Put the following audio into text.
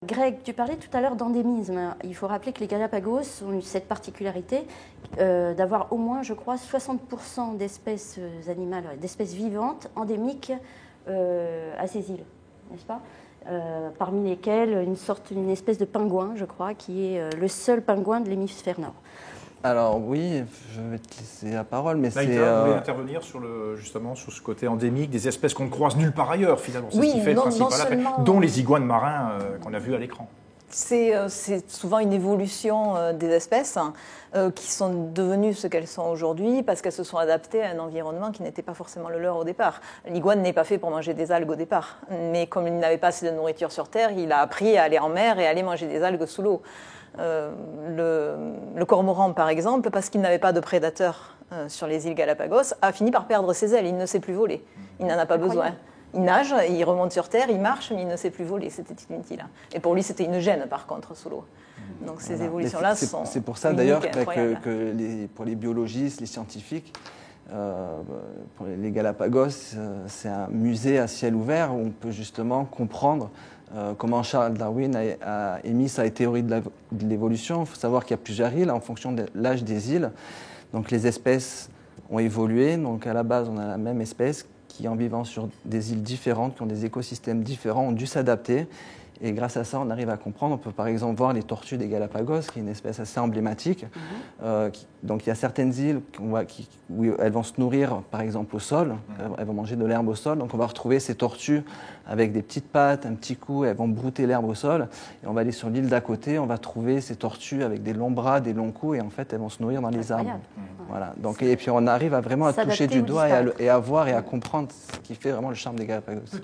Greg, tu parlais tout à l'heure d'endémisme. Il faut rappeler que les Galapagos ont eu cette particularité d'avoir au moins, je crois, 60% d'espèces animales, d'espèces vivantes endémiques à ces îles, n'est-ce pas? Parmi lesquelles une espèce de pingouin, je crois, qui est le seul pingouin de l'hémisphère nord. Alors oui, je vais te laisser la parole, mais c'est... Vous voulez intervenir justement sur ce côté endémique des espèces qu'on ne croise nulle part ailleurs, finalement. C'est ce qui fait le principal appel, dont les iguanes marins qu'on a vus à l'écran. C'est souvent une évolution des espèces qui sont devenues ce qu'elles sont aujourd'hui parce qu'elles se sont adaptées à un environnement qui n'était pas forcément le leur au départ. L'iguane n'est pas fait pour manger des algues au départ, mais comme il n'avait pas assez de nourriture sur Terre, il a appris à aller en mer et à aller manger des algues sous l'eau. Le cormoran, par exemple, parce qu'il n'avait pas de prédateurs sur les îles Galapagos, a fini par perdre ses ailes. Il ne sait plus voler. Il n'en a pas besoin. Il nage, il remonte sur Terre, il marche, mais il ne sait plus voler. C'était inutile. Et pour lui, c'était une gêne, par contre, sous l'eau. Donc ces évolutions-là sont... C'est pour ça, d'ailleurs, que pour les biologistes, les scientifiques, pour les Galapagos, c'est un musée à ciel ouvert où on peut justement comprendre comment Charles Darwin a émis sa théorie de l'évolution. Il faut savoir qu'il y a plusieurs îles en fonction de l'âge des îles. Donc les espèces ont évolué. Donc à la base, on a la même espèce qui, en vivant sur des îles différentes, qui ont des écosystèmes différents, ont dû s'adapter. Et grâce à ça, on arrive à comprendre. On peut par exemple voir les tortues des Galapagos, qui est une espèce assez emblématique. Donc il y a certaines îles où elles vont se nourrir, par exemple, au sol. Elles vont manger de l'herbe au sol. Donc on va retrouver ces tortues avec des petites pattes, un petit cou. Elles vont brouter l'herbe au sol. Et on va aller sur l'île d'à côté. On va trouver ces tortues avec des longs bras, des longs coups. Et en fait, elles vont se nourrir dans les arbres. Voilà. Donc, et puis on arrive vraiment à toucher du doigt et à voir et à comprendre ce qui fait vraiment le charme des Galapagos.